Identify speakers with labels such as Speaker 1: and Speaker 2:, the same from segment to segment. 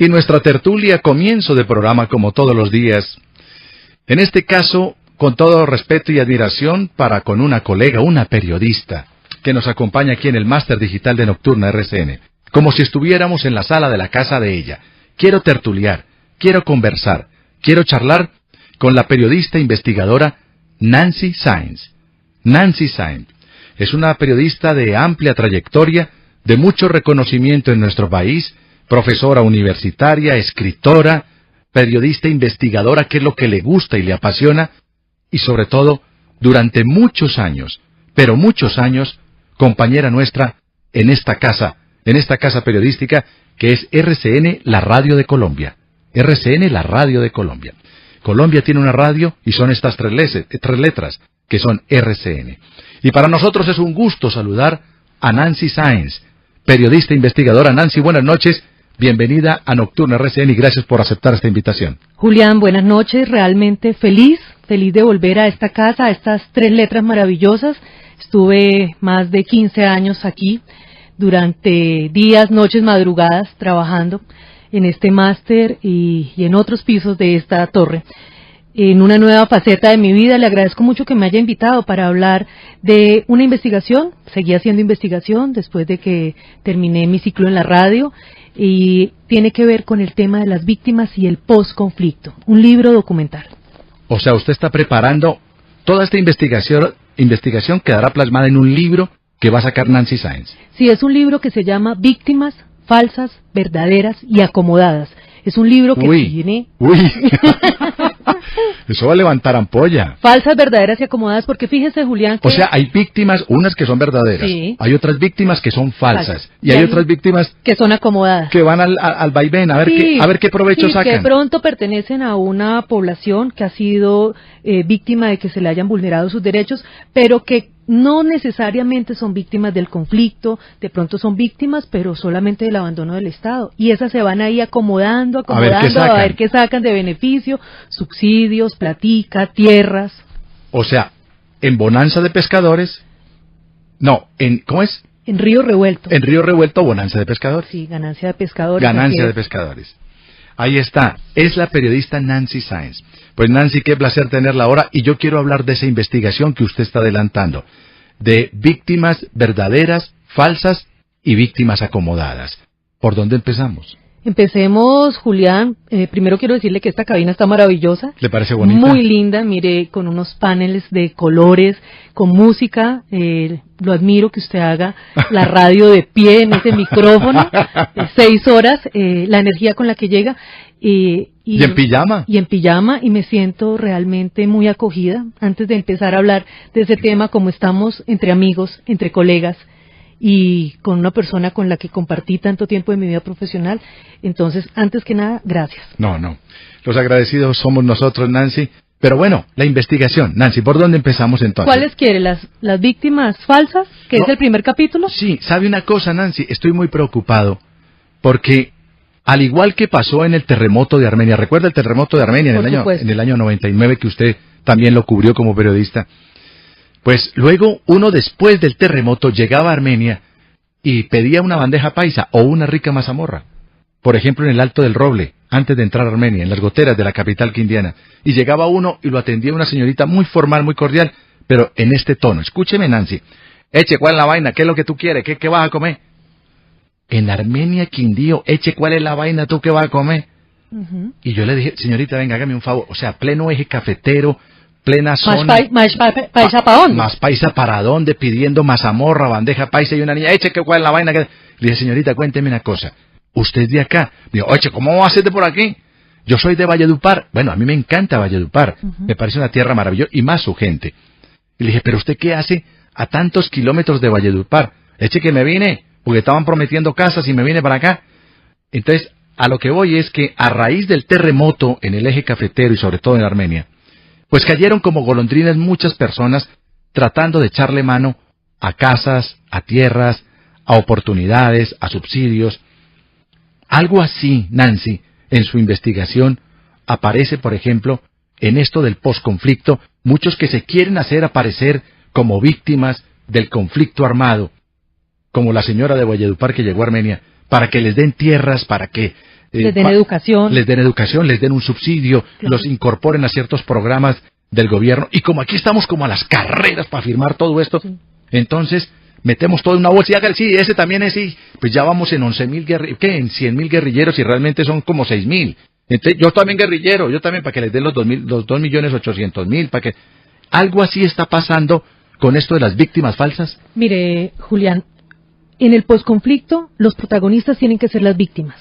Speaker 1: y nuestra tertulia, comienzo de programa como todos los días. En este caso, con todo respeto y admiración para con una colega, una periodista, que nos acompaña aquí en el Máster Digital de Nocturna RCN, como si estuviéramos en la sala de la casa de ella. Quiero tertuliar, quiero conversar, quiero charlar con la periodista investigadora Nancy Sáenz. Nancy Sáenz es una periodista de amplia trayectoria, de mucho reconocimiento en nuestro país, profesora universitaria, escritora, periodista investigadora, que es lo que le gusta y le apasiona, y sobre todo, durante muchos años, pero muchos años, compañera nuestra en esta casa periodística que es RCN, la radio de Colombia. RCN, la radio de Colombia. Colombia tiene una radio y son estas tres letras, que son RCN. Y para nosotros es un gusto saludar a Nancy Sáenz, periodista investigadora. Nancy, buenas noches. Bienvenida a Nocturna RCN y gracias por aceptar esta invitación.
Speaker 2: Julián, buenas noches. Realmente feliz de volver a esta casa, a estas tres letras maravillosas. Estuve más de 15 años aquí, durante días, noches, madrugadas, trabajando en este máster y en otros pisos de esta torre. En una nueva faceta de mi vida, le agradezco mucho que me haya invitado para hablar de una investigación. Seguí haciendo investigación después de que terminé mi ciclo en la radio, y tiene que ver con el tema de las víctimas y el post-conflicto, un libro documental.
Speaker 1: O sea, usted está preparando toda esta investigación quedará plasmada en un libro que va a sacar Nancy Sáenz.
Speaker 2: Sí, es un libro que se llama Víctimas, Falsas, Verdaderas y Acomodadas. Es un libro que tiene...
Speaker 1: Eso va a levantar ampolla.
Speaker 2: Falsas, verdaderas y acomodadas, porque fíjese, Julián, que...
Speaker 1: O sea, hay víctimas, unas que son verdaderas, sí. Hay otras víctimas que son falsas, y hay otras víctimas...
Speaker 2: que son acomodadas.
Speaker 1: Que van al vaivén, a ver, sí, qué provecho sacan.
Speaker 2: Que de pronto pertenecen a una población que ha sido víctima de que se le hayan vulnerado sus derechos, pero que no necesariamente son víctimas del conflicto, de pronto son víctimas, pero solamente del abandono del Estado. Y esas se van ahí acomodando, a ver qué sacan de beneficio, subsidios, platica, tierras.
Speaker 1: O sea, en bonanza de pescadores, ¿cómo es?
Speaker 2: En Río Revuelto.
Speaker 1: En Río Revuelto, bonanza de pescadores.
Speaker 2: Sí, ganancia de pescadores.
Speaker 1: Ganancia de pescadores. Ahí está, es la periodista Nancy Sáenz. Pues Nancy, qué placer tenerla ahora, y yo quiero hablar de esa investigación que usted está adelantando, de víctimas verdaderas, falsas y víctimas acomodadas. ¿Por dónde empezamos?
Speaker 2: Empecemos, Julián. Primero quiero decirle que esta cabina está maravillosa.
Speaker 1: ¿Le parece bonita?
Speaker 2: Muy linda, mire, con unos paneles de colores, con música. Lo admiro que usted haga la radio de pie en ese micrófono, 6 horas, la energía con la que llega. Y
Speaker 1: en pijama.
Speaker 2: Y en pijama, y me siento realmente muy acogida. Antes de empezar a hablar de ese tema, como estamos entre amigos, entre colegas, y con una persona con la que compartí tanto tiempo de mi vida profesional. Entonces, antes que nada, gracias.
Speaker 1: No. Los agradecidos somos nosotros, Nancy. Pero bueno, la investigación. Nancy, ¿por dónde empezamos entonces?
Speaker 2: ¿Cuáles quiere? ¿Las víctimas falsas, que es el primer capítulo?
Speaker 1: Sí, ¿sabe una cosa, Nancy? Estoy muy preocupado porque, al igual que pasó en el terremoto de Armenia, ¿recuerda el terremoto de Armenia en el año 99, que usted también lo cubrió como periodista? Pues luego uno, después del terremoto, llegaba a Armenia y pedía una bandeja paisa o una rica mazamorra. Por ejemplo, en el Alto del Roble, antes de entrar a Armenia, en las goteras de la capital quindiana. Y llegaba uno y lo atendía una señorita muy formal, muy cordial, pero en este tono. Escúcheme, Nancy. Eche, ¿cuál es la vaina? ¿Qué es lo que tú quieres? ¿Qué vas a comer? En Armenia, Quindío, eche, ¿cuál es la vaina? ¿Tú qué vas a comer? Y yo le dije, señorita, venga, hágame un favor. O sea, pleno eje cafetero, plena zona.
Speaker 2: ¿Más paisa para dónde?
Speaker 1: Más paisa para dónde, pidiendo mazamorra, bandeja paisa, y una niña, eche, ¿cuál es la vaina? Le dije, señorita, cuénteme una cosa. ¿Usted es de acá? Digo, oye, ¿cómo va a ser de por aquí? Yo soy de Valledupar. Bueno, a mí me encanta Valledupar. Me parece una tierra maravillosa, y más su gente. Y le dije, ¿pero usted qué hace a tantos kilómetros de Valledupar? Eche que me vine, porque estaban prometiendo casas y me vine para acá. Entonces, a lo que voy es que a raíz del terremoto en el eje cafetero y sobre todo en Armenia, pues cayeron como golondrinas muchas personas tratando de echarle mano a casas, a tierras, a oportunidades, a subsidios. Algo así, Nancy, en su investigación, aparece, por ejemplo, en esto del posconflicto, muchos que se quieren hacer aparecer como víctimas del conflicto armado, como la señora de Valledupar que llegó a Armenia, para que les den tierras, para que
Speaker 2: les den educación.
Speaker 1: Les den educación, les den un subsidio, claro, los incorporen a ciertos programas del gobierno. Y como aquí estamos como a las carreras para firmar todo esto, sí, entonces metemos todo en una bolsa y haga, sí, ese también es, sí, pues ya vamos en 11.000 guerrilleros, ¿qué? En 100.000 guerrilleros y realmente son como 6.000. Entonces, yo también guerrillero, yo también, para que les den los 2.800.000, para que... ¿Algo así está pasando con esto de las víctimas falsas?
Speaker 2: Mire, Julián, en el posconflicto los protagonistas tienen que ser las víctimas.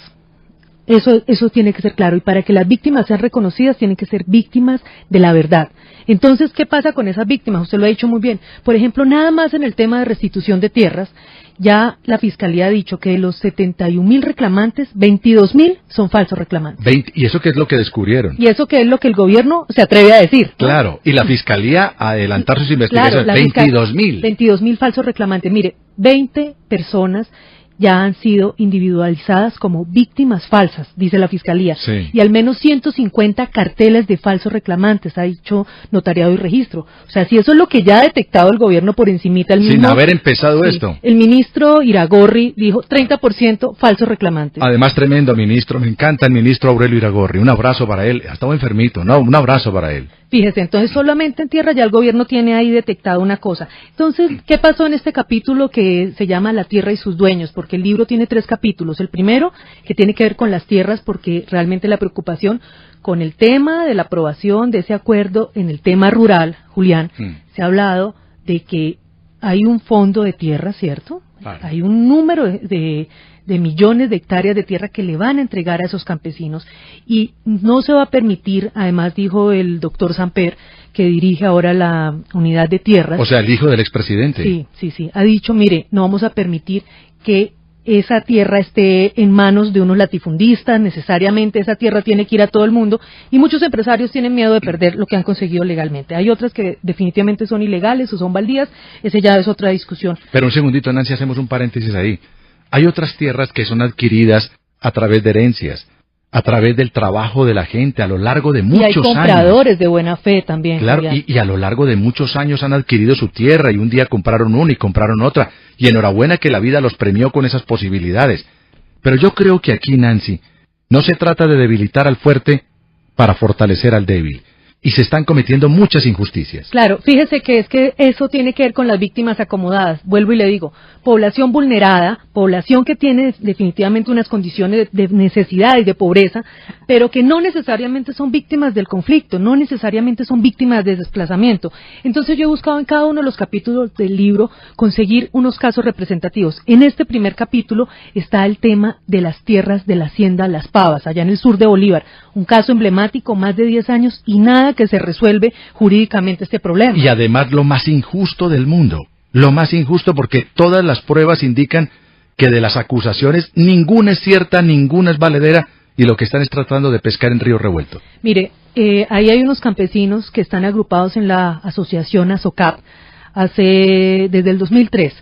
Speaker 2: Eso tiene que ser claro, y para que las víctimas sean reconocidas tienen que ser víctimas de la verdad. Entonces, ¿qué pasa con esas víctimas? Usted lo ha dicho muy bien. Por ejemplo, nada más en el tema de restitución de tierras, ya la Fiscalía ha dicho que de los 71.000 reclamantes, 22.000 son falsos reclamantes.
Speaker 1: ¿Y eso qué es lo que descubrieron?
Speaker 2: Y eso que es lo que el gobierno se atreve a decir, ¿no?
Speaker 1: Claro, y la Fiscalía a adelantar sus investigaciones, claro, 22.000.
Speaker 2: 22.000 falsos reclamantes. Mire, 20 personas ya han sido individualizadas como víctimas falsas, dice la Fiscalía,
Speaker 1: sí,
Speaker 2: y al menos 150 carteles de falsos reclamantes, ha dicho Notariado y Registro. O sea, si eso es lo que ya ha detectado el gobierno por encimita, el mismo,
Speaker 1: sin haber empezado esto.
Speaker 2: El ministro Iragorri dijo 30% falsos reclamantes.
Speaker 1: Además, tremendo ministro, me encanta el ministro Aurelio Iragorri, un abrazo para él, estaba enfermito, no, un abrazo para él.
Speaker 2: Fíjese, entonces solamente en tierra ya el gobierno tiene ahí detectado una cosa. Entonces, ¿qué pasó en este capítulo que se llama La tierra y sus dueños? Porque el libro tiene 3 capítulos. El primero, que tiene que ver con las tierras, porque realmente la preocupación con el tema de la aprobación de ese acuerdo en el tema rural, Julián, se ha hablado de que hay un fondo de tierra, ¿cierto? Vale. Hay un número de millones de hectáreas de tierra que le van a entregar a esos campesinos y no se va a permitir, además dijo el doctor Samper, que dirige ahora la unidad de tierras.
Speaker 1: O sea, el hijo del expresidente.
Speaker 2: Sí, ha dicho, mire, no vamos a permitir que esa tierra esté en manos de unos latifundistas, necesariamente esa tierra tiene que ir a todo el mundo, y muchos empresarios tienen miedo de perder lo que han conseguido legalmente. Hay otras que definitivamente son ilegales o son baldías, ese ya es otra discusión.
Speaker 1: Pero un segundito, Nancy, hacemos un paréntesis ahí. Hay otras tierras que son adquiridas a través de herencias, a través del trabajo de la gente a lo largo de muchos años.
Speaker 2: Y hay compradores de buena fe también.
Speaker 1: Claro, y a lo largo de muchos años han adquirido su tierra y un día compraron una y compraron otra. Y enhorabuena que la vida los premió con esas posibilidades. Pero yo creo que aquí, Nancy, no se trata de debilitar al fuerte para fortalecer al débil. Y se están cometiendo muchas injusticias.
Speaker 2: Claro, fíjese que eso tiene que ver con las víctimas acomodadas. Vuelvo y le digo, población vulnerada, población que tiene definitivamente unas condiciones de necesidad y de pobreza, pero que no necesariamente son víctimas del conflicto, no necesariamente son víctimas de desplazamiento. Entonces yo he buscado en cada uno de los capítulos del libro conseguir unos casos representativos. En este primer capítulo está el tema de las tierras de la hacienda Las Pavas, allá en el sur de Bolívar. Un caso emblemático, más de 10 años y nada que se resuelve jurídicamente este problema.
Speaker 1: Y además lo más injusto del mundo, lo más injusto porque todas las pruebas indican que de las acusaciones ninguna es cierta, ninguna es valedera y lo que están es tratando de pescar en río revuelto.
Speaker 2: Mire, ahí hay unos campesinos que están agrupados en la asociación ASOCAP desde el 2003.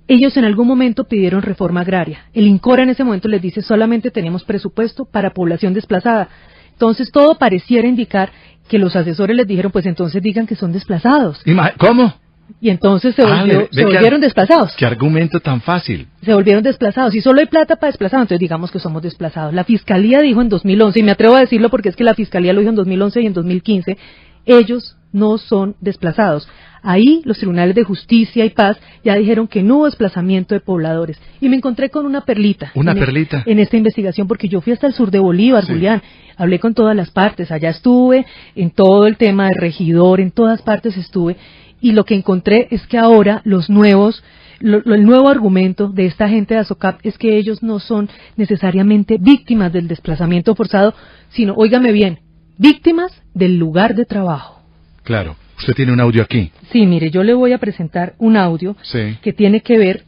Speaker 2: Ellos en algún momento pidieron reforma agraria. El INCORA en ese momento les dice solamente tenemos presupuesto para población desplazada. Entonces todo pareciera indicar que los asesores les dijeron, pues entonces digan que son desplazados.
Speaker 1: ¿Cómo?
Speaker 2: Y entonces se volvieron desplazados.
Speaker 1: ¿Qué argumento tan fácil?
Speaker 2: Se volvieron desplazados. Y solo hay plata para desplazados, entonces digamos que somos desplazados. La Fiscalía dijo en 2011, y me atrevo a decirlo porque es que la Fiscalía lo dijo en 2011 y en 2015, ellos no son desplazados. Ahí los tribunales de justicia y paz ya dijeron que no hubo desplazamiento de pobladores. Y me encontré con una perlita. En esta investigación, porque yo fui hasta el sur de Bolívar, sí, Julián. Hablé con todas las partes. Allá estuve, en todo el tema de regidor, en todas partes estuve. Y lo que encontré es que ahora el nuevo argumento de esta gente de ASOCAP es que ellos no son necesariamente víctimas del desplazamiento forzado, sino, óigame bien, víctimas del lugar de trabajo.
Speaker 1: Claro. Usted tiene un audio aquí.
Speaker 2: Sí, mire, yo le voy a presentar un audio que tiene que ver,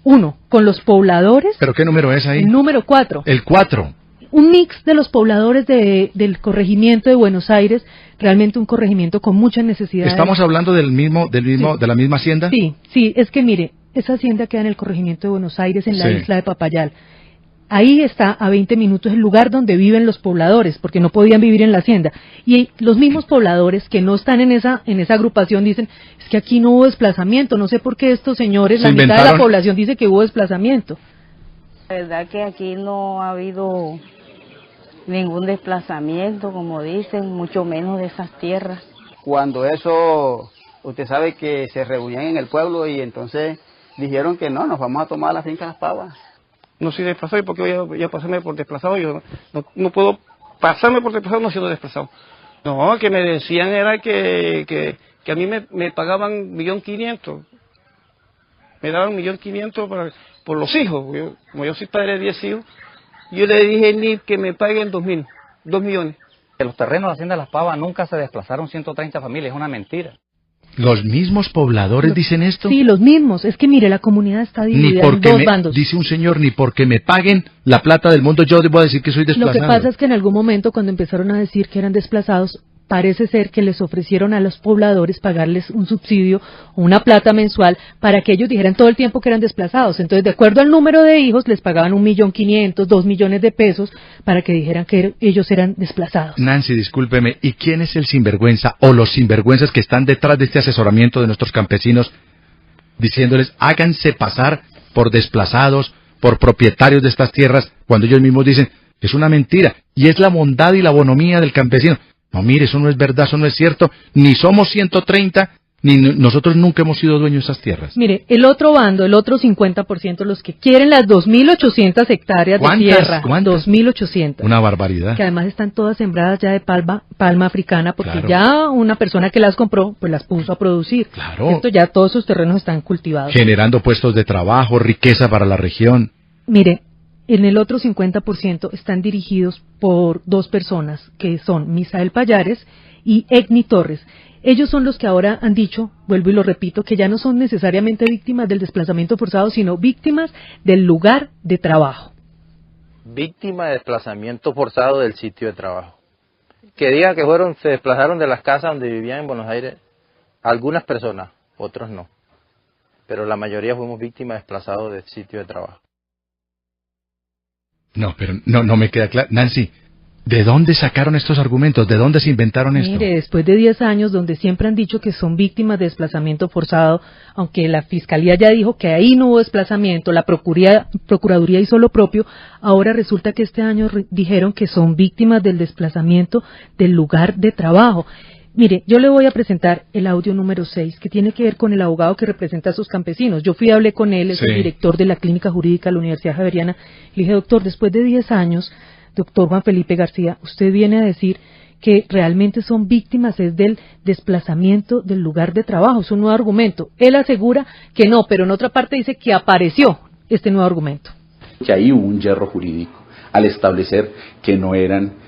Speaker 2: con los pobladores.
Speaker 1: ¿Pero qué número es ahí?
Speaker 2: El número 4.
Speaker 1: El 4.
Speaker 2: Un mix de los pobladores del corregimiento de Buenos Aires, realmente un corregimiento con muchas necesidades.
Speaker 1: ¿Estamos hablando de la misma hacienda?
Speaker 2: Sí, es que mire, esa hacienda queda en el corregimiento de Buenos Aires, en la isla de Papayal. Ahí está, a 20 minutos, el lugar donde viven los pobladores, porque no podían vivir en la hacienda. Y los mismos pobladores que no están en esa agrupación dicen, es que aquí no hubo desplazamiento, no sé por qué estos señores, la mitad de la población dice que hubo desplazamiento.
Speaker 3: La verdad que aquí no ha habido Ningún desplazamiento, como dicen, mucho menos de esas tierras.
Speaker 4: Cuando eso, usted sabe que se reunían en el pueblo y entonces dijeron que no, nos vamos a tomar la finca Las Pavas.
Speaker 5: No soy desplazado, porque voy a pasarme por desplazado, yo no puedo pasarme por desplazado no siendo desplazado. No, que me decían era que a mí me pagaban 1.500.000. Me daban 1.500.000 por los hijos. Como yo soy padre de 10 hijos, yo le dije ni que me paguen 2 millones.
Speaker 6: De los terrenos de Hacienda Las Pavas nunca se desplazaron 130 familias, es una mentira.
Speaker 1: ¿Los mismos pobladores dicen esto?
Speaker 2: Sí, los mismos. Es que mire, la comunidad está dividida en dos bandos.
Speaker 1: Dice un señor, ni porque me paguen la plata del mundo yo debo decir que soy desplazado.
Speaker 2: Lo que pasa es que en algún momento cuando empezaron a decir que eran desplazados, parece ser que les ofrecieron a los pobladores pagarles un subsidio o una plata mensual para que ellos dijeran todo el tiempo que eran desplazados. Entonces, de acuerdo al número de hijos, les pagaban 1.500.000, 2 millones de pesos para que dijeran que ellos eran desplazados.
Speaker 1: Nancy, discúlpeme, ¿y quién es el sinvergüenza o los sinvergüenzas que están detrás de este asesoramiento de nuestros campesinos diciéndoles háganse pasar por desplazados, por propietarios de estas tierras, cuando ellos mismos dicen es una mentira y es la bondad y la bonomía del campesino? No, mire, eso no es verdad, eso no es cierto. Ni somos 130, ni nosotros nunca hemos sido dueños de esas tierras.
Speaker 2: Mire, el otro bando, el otro 50%, los que quieren las 2.800 hectáreas de tierra.
Speaker 1: ¿Cuántas?
Speaker 2: 2.800.
Speaker 1: Una barbaridad.
Speaker 2: Que además están todas sembradas ya de palma africana, porque
Speaker 1: claro,
Speaker 2: ya una persona que las compró, pues las puso a producir.
Speaker 1: Claro.
Speaker 2: Esto ya todos sus terrenos están cultivados.
Speaker 1: Generando puestos de trabajo, riqueza para la región.
Speaker 2: Mire, en el otro 50% están dirigidos por dos personas, que son Misael Pallares y Egni Torres. Ellos son los que ahora han dicho, vuelvo y lo repito, que ya no son necesariamente víctimas del desplazamiento forzado, sino víctimas del lugar de trabajo.
Speaker 7: Víctima de desplazamiento forzado del sitio de trabajo. Que digan que se desplazaron de las casas donde vivían en Buenos Aires, algunas personas, otros no. Pero la mayoría fuimos víctimas de desplazados del sitio de trabajo.
Speaker 1: No, pero no me queda claro. Nancy, ¿de dónde sacaron estos argumentos? ¿De dónde se inventaron esto?
Speaker 2: Mire, después de 10 años donde siempre han dicho que son víctimas de desplazamiento forzado, aunque la Fiscalía ya dijo que ahí no hubo desplazamiento, la Procuraduría hizo lo propio, ahora resulta que este año dijeron que son víctimas del desplazamiento del lugar de trabajo. Mire, yo le voy a presentar el audio número 6, que tiene que ver con el abogado que representa a sus campesinos. Yo hablé con él, es el director de la Clínica Jurídica de la Universidad Javeriana. Le dije, doctor, después de 10 años, doctor Juan Felipe García, usted viene a decir que realmente son víctimas es del desplazamiento del lugar de trabajo. Es un nuevo argumento. Él asegura que no, pero en otra parte dice que apareció este nuevo argumento.
Speaker 8: Que ahí hubo un yerro jurídico al establecer que no eran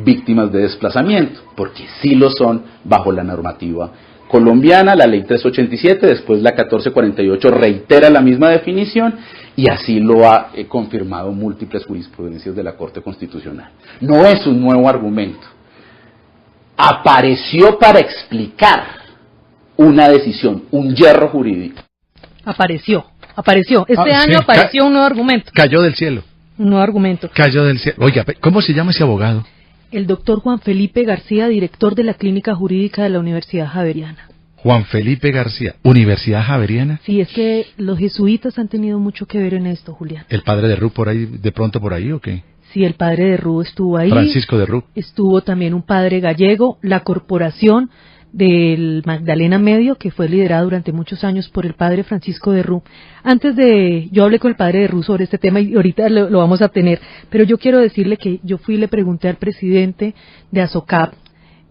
Speaker 8: víctimas de desplazamiento, porque sí lo son bajo la normativa colombiana, la ley 387, después la 1448 reitera la misma definición y así lo ha confirmado múltiples jurisprudencias de la Corte Constitucional. No es un nuevo argumento, apareció para explicar una decisión, un yerro jurídico.
Speaker 2: Apareció, este año
Speaker 1: sí,
Speaker 2: apareció un nuevo argumento.
Speaker 1: Cayó del cielo.
Speaker 2: Un nuevo argumento.
Speaker 1: Cayó del cielo. Oiga, ¿cómo se llama ese abogado?
Speaker 2: El doctor Juan Felipe García, director de la Clínica Jurídica de la Universidad Javeriana.
Speaker 1: Juan Felipe García, ¿Universidad Javeriana?
Speaker 2: Sí, es que los jesuitas han tenido mucho que ver en esto, Julián.
Speaker 1: ¿El padre de Ru por ahí, de pronto por ahí o qué?
Speaker 2: Sí, el padre de Ru estuvo ahí.
Speaker 1: Francisco de Ru.
Speaker 2: Estuvo también un padre gallego, la corporación del Magdalena Medio, que fue liderada durante muchos años por el padre Francisco de Ru. Yo hablé con el padre de Ru sobre este tema y ahorita lo vamos a tener, pero yo quiero decirle que yo fui y le pregunté al presidente de ASOCAP.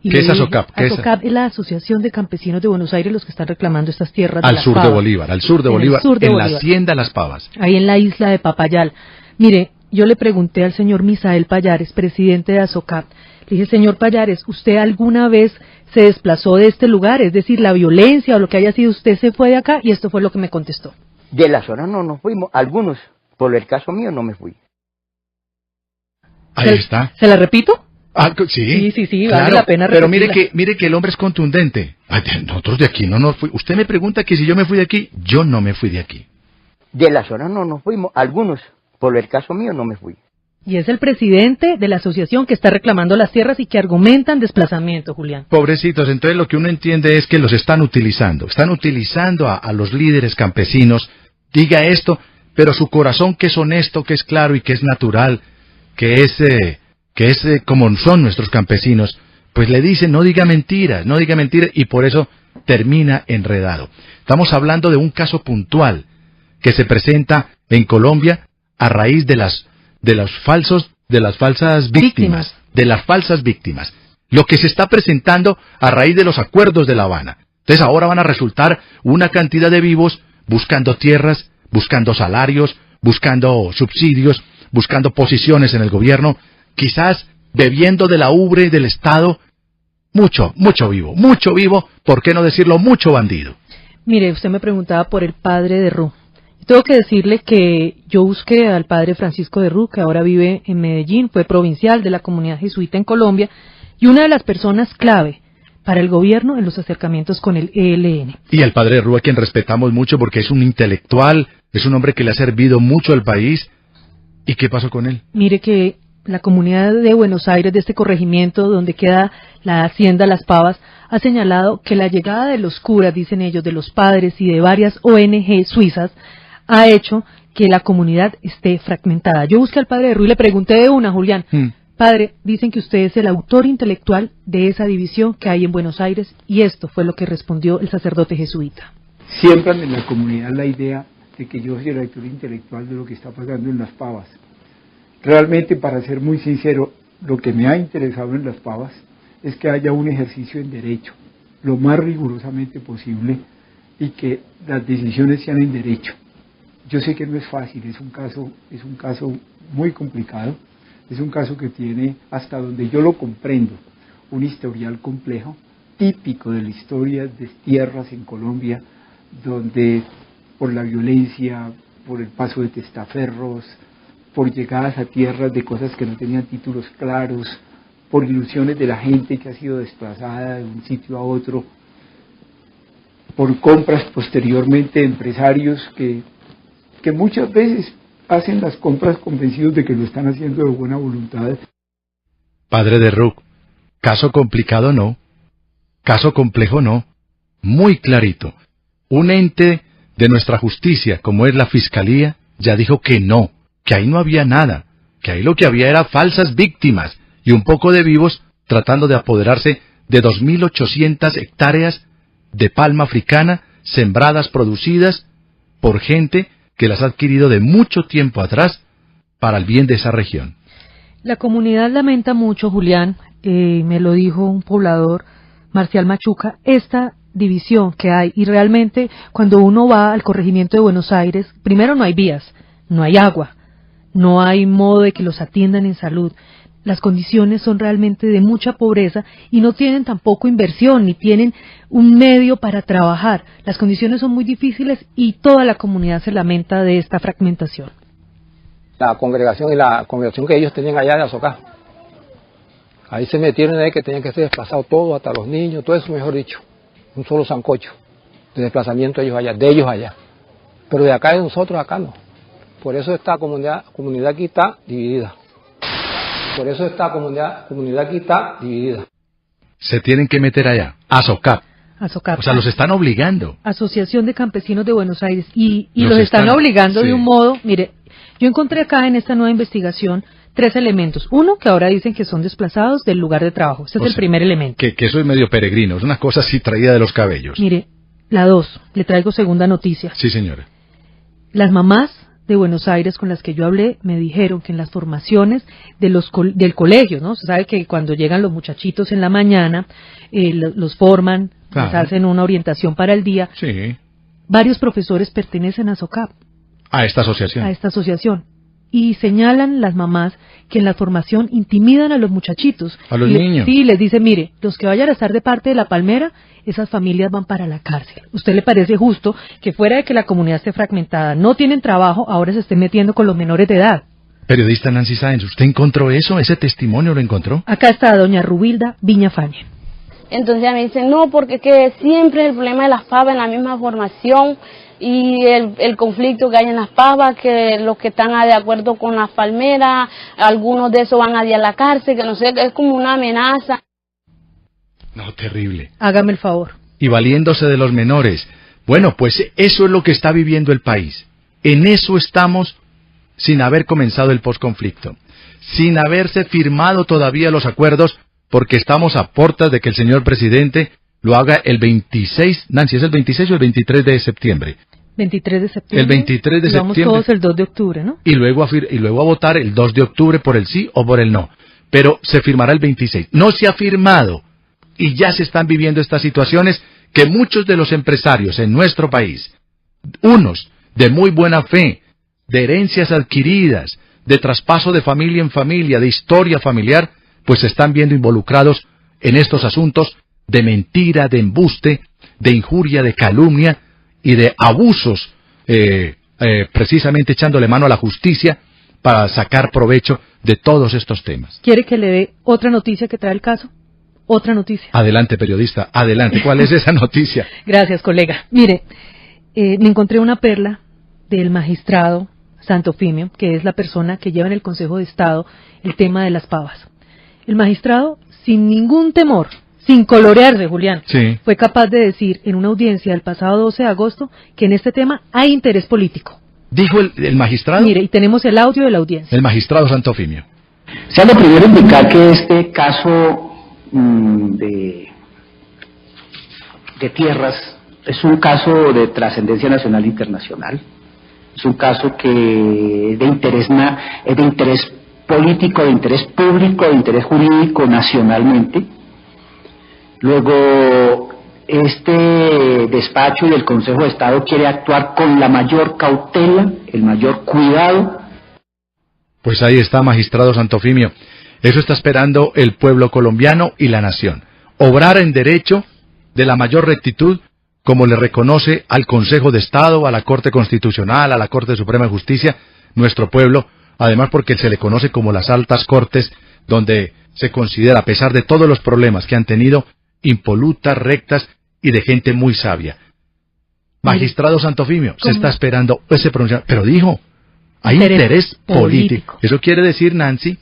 Speaker 1: ¿Qué es ASOCAP?
Speaker 2: ASOCAP es la Asociación de Campesinos de Buenos Aires, los que están reclamando estas tierras
Speaker 1: al sur de Bolívar, en la hacienda Las Pavas.
Speaker 2: Ahí en la isla de Papayal. Mire, yo le pregunté al señor Misael Pallares, presidente de ASOCAP, le dije, señor Pallares, ¿usted alguna vez se desplazó de este lugar? Es decir, la violencia o lo que haya sido, usted se fue de acá, y esto fue lo que me contestó.
Speaker 9: De la zona no nos fuimos, algunos, por el caso mío no me fui.
Speaker 1: Ahí está.
Speaker 2: ¿Se la repito?
Speaker 1: Ah, sí,
Speaker 2: claro, vale la pena repetirla.
Speaker 1: Pero mire que el hombre es contundente. Ay, nosotros de aquí no nos fuimos. Usted me pregunta que si yo me fui de aquí, yo no me fui de aquí.
Speaker 9: De la zona no nos fuimos, algunos, por el caso mío no me fui.
Speaker 2: Y es el presidente de la asociación que está reclamando las tierras y que argumentan desplazamiento, Julián.
Speaker 1: Pobrecitos, entonces lo que uno entiende es que los están utilizando a los líderes campesinos, diga esto, pero su corazón que es honesto, que es claro y que es natural, que es que es como son nuestros campesinos, pues le dicen no diga mentiras, y por eso termina enredado. Estamos hablando de un caso puntual que se presenta en Colombia a raíz de las falsas víctimas. Lo que se está presentando a raíz de los acuerdos de La Habana. Entonces ahora van a resultar una cantidad de vivos buscando tierras, buscando salarios, buscando subsidios, buscando posiciones en el gobierno, quizás bebiendo de la ubre del Estado. Mucho vivo, ¿por qué no decirlo mucho bandido?
Speaker 2: Mire, usted me preguntaba por el padre de Ru. Tengo que decirle que yo busqué al padre Francisco de Ru, que ahora vive en Medellín, fue provincial de la comunidad jesuita en Colombia, y una de las personas clave para el gobierno en los acercamientos con el ELN.
Speaker 1: Y al padre de Ru, a quien respetamos mucho porque es un intelectual, es un hombre que le ha servido mucho al país. ¿Y qué pasó con él?
Speaker 2: Mire que la comunidad de Buenos Aires, de este corregimiento donde queda la hacienda Las Pavas, ha señalado que la llegada de los curas, dicen ellos, de los padres y de varias ONG suizas, ha hecho que la comunidad esté fragmentada. Yo busqué al padre de Ru y le pregunté de una, Julián, padre, dicen que usted es el autor intelectual de esa división que hay en Buenos Aires, y esto fue lo que respondió el sacerdote jesuita.
Speaker 10: Siembran en la comunidad la idea de que yo soy el autor intelectual de lo que está pasando en Las Pavas. Realmente, para ser muy sincero, lo que me ha interesado en Las Pavas es que haya un ejercicio en derecho, lo más rigurosamente posible, y que las decisiones sean en derecho. Yo sé que no es fácil, es un caso muy complicado, es un caso que tiene, hasta donde yo lo comprendo, un historial complejo, típico de la historia de tierras en Colombia, donde por la violencia, por el paso de testaferros, por llegadas a tierras de cosas que no tenían títulos claros, por ilusiones de la gente que ha sido desplazada de un sitio a otro, por compras posteriormente de empresarios que muchas veces hacen las compras convencidos de que lo están haciendo de buena voluntad.
Speaker 1: Padre de Ru, caso complicado no, caso complejo no, muy clarito. Un ente de nuestra justicia, como es la Fiscalía, ya dijo que no, que ahí no había nada, que ahí lo que había era falsas víctimas y un poco de vivos tratando de apoderarse de 2.800 hectáreas de palma africana sembradas, producidas por gente que las ha adquirido de mucho tiempo atrás para el bien de esa región.
Speaker 2: La comunidad lamenta mucho, Julián, me lo dijo un poblador, Marcial Machuca, esta división que hay, y realmente cuando uno va al corregimiento de Buenos Aires, primero no hay vías, no hay agua, no hay modo de que los atiendan en salud. Las condiciones son realmente de mucha pobreza y no tienen tampoco inversión, ni tienen un medio para trabajar. Las condiciones son muy difíciles y toda la comunidad se lamenta de esta fragmentación.
Speaker 11: La congregación que ellos tenían allá de Azocá, ahí se metieron de que tenían que ser desplazados todos, hasta los niños, todo eso, mejor dicho, un solo sancocho de desplazamiento de ellos allá. Pero de acá de nosotros, acá no. Por eso esta comunidad aquí está dividida.
Speaker 1: Se tienen que meter allá, a SOCAP. O sea, los están obligando.
Speaker 2: Asociación de Campesinos de Buenos Aires. Y los están obligando de un modo, mire, yo encontré acá en esta nueva investigación 3 elementos. Uno, que ahora dicen que son desplazados del lugar de trabajo. Ese es el primer elemento.
Speaker 1: Que eso es medio peregrino, es una cosa así traída de los cabellos.
Speaker 2: Mire, la 2, le traigo segunda noticia.
Speaker 1: Sí, señora.
Speaker 2: Las mamás de Buenos Aires con las que yo hablé me dijeron que en las formaciones del colegio, ¿no? Se sabe que cuando llegan los muchachitos en la mañana, los forman, les hacen una orientación para el día.
Speaker 1: Sí.
Speaker 2: Varios profesores pertenecen a SOCAP.
Speaker 1: A esta asociación.
Speaker 2: Y señalan las mamás que en la formación intimidan a los muchachitos.
Speaker 1: A los niños.
Speaker 2: Sí, les dicen, mire, los que vayan a estar de parte de la Palmera, esas familias van para la cárcel. ¿Usted le parece justo que fuera de que la comunidad esté fragmentada, no tienen trabajo, ahora se estén metiendo con los menores de edad?
Speaker 1: Periodista Nancy Sáenz, ¿usted encontró eso? ¿Ese testimonio lo encontró?
Speaker 2: Acá está doña Rubilda Viñafañe.
Speaker 12: Entonces ella me dice, no, porque que siempre el problema de las pavas en la misma formación y el conflicto que hay en las pavas, que los que están de acuerdo con las palmeras, algunos de esos van a ir a la cárcel, que no sé, es como una amenaza.
Speaker 1: No, terrible.
Speaker 2: Hágame el favor.
Speaker 1: Y valiéndose de los menores. Bueno, pues eso es lo que está viviendo el país. En eso estamos sin haber comenzado el posconflicto. sin haberse firmado todavía los acuerdos, porque estamos a puertas de que el señor presidente lo haga el 26, Nancy, ¿es el 26 o el 23 de septiembre?
Speaker 2: 23 de septiembre.
Speaker 1: El 23 de septiembre.
Speaker 2: Vamos todos el 2 de octubre, ¿no?
Speaker 1: Y luego a votar el 2 de octubre por el sí o por el no. Pero se firmará el 26. No se ha firmado. Y ya se están viviendo estas situaciones que muchos de los empresarios en nuestro país, unos de muy buena fe, de herencias adquiridas, de traspaso de familia en familia, de historia familiar, pues se están viendo involucrados en estos asuntos de mentira, de embuste, de injuria, de calumnia y de abusos, precisamente echándole mano a la justicia para sacar provecho de todos estos temas.
Speaker 2: ¿Quiere que le dé otra noticia que trae el caso? Otra noticia.
Speaker 1: Adelante, periodista, adelante. ¿Cuál es esa noticia?
Speaker 2: Gracias, colega. Mire, me encontré una perla del magistrado Santofimio, que es la persona que lleva en el Consejo de Estado el tema de las pavas. El magistrado, sin ningún temor, sin colorearse, Julián,
Speaker 1: sí,
Speaker 2: fue capaz de decir en una audiencia el pasado 12 de agosto que en este tema hay interés político.
Speaker 1: ¿Dijo el magistrado?
Speaker 2: Mire, y tenemos el audio de la audiencia.
Speaker 1: El magistrado Santofimio.
Speaker 13: Sea lo primero indicar que este caso de tierras es un caso de trascendencia nacional e internacional. Es un caso que es de interés político, de interés público, de interés jurídico nacionalmente. Luego, este despacho y el Consejo de Estado quiere actuar con la mayor cautela, el mayor cuidado.
Speaker 1: Pues ahí está, magistrado Santofimio. Eso está esperando el pueblo colombiano y la nación. Obrar en derecho, de la mayor rectitud, como le reconoce al Consejo de Estado, a la Corte Constitucional, a la Corte Suprema de Justicia, nuestro pueblo, además porque se le conoce como las altas cortes, donde se considera, a pesar de todos los problemas que han tenido, impolutas, rectas y de gente muy sabia. Magistrado Santofimio, se está esperando ese pronunciamiento, pero dijo, hay interés político. Eso quiere decir, Nancy,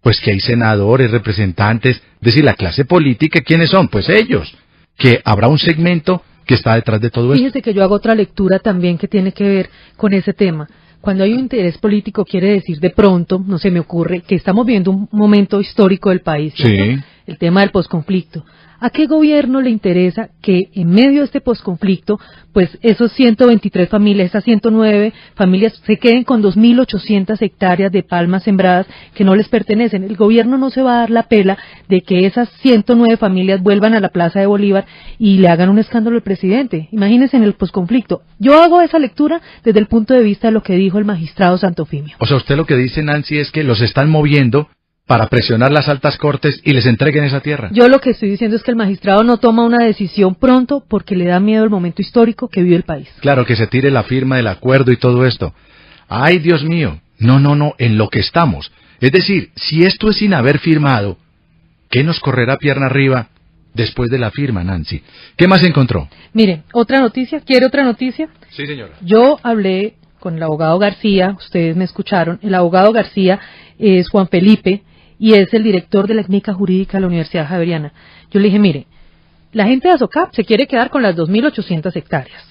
Speaker 1: pues que hay senadores, representantes, es decir, la clase política, ¿quiénes son? Pues ellos, que habrá un segmento que está detrás de todo esto.
Speaker 2: Fíjese que yo hago otra lectura también que tiene que ver con ese tema. Cuando hay un interés político quiere decir de pronto, no se me ocurre, que estamos viviendo un momento histórico del país, ¿cierto?
Speaker 1: Sí.
Speaker 2: El tema del posconflicto. ¿A qué gobierno le interesa que en medio de este posconflicto, pues esos 123 familias, esas 109 familias se queden con 2.800 hectáreas de palmas sembradas que no les pertenecen? El gobierno no se va a dar la pela de que esas 109 familias vuelvan a la Plaza de Bolívar y le hagan un escándalo al presidente. Imagínense en el posconflicto. Yo hago esa lectura desde el punto de vista de lo que dijo el magistrado Santofimio.
Speaker 1: O sea, usted lo que dice, Nancy, es que los están moviendo para presionar las altas cortes y les entreguen esa tierra.
Speaker 2: Yo lo que estoy diciendo es que el magistrado no toma una decisión pronto porque le da miedo el momento histórico que vive el país.
Speaker 1: Claro, que se tire la firma del acuerdo y todo esto. ¡Ay, Dios mío! No, en lo que estamos. Es decir, si esto es sin haber firmado, ¿qué nos correrá pierna arriba después de la firma, Nancy? ¿Qué más encontró?
Speaker 2: Mire, otra noticia. ¿Quiere otra noticia?
Speaker 1: Sí, señora.
Speaker 2: Yo hablé con el abogado García, ustedes me escucharon. El abogado García es Juan Felipe, y es el director de la clínica jurídica de la Universidad Javeriana. Yo le dije, mire, la gente de Azocap se quiere quedar con las 2.800 hectáreas,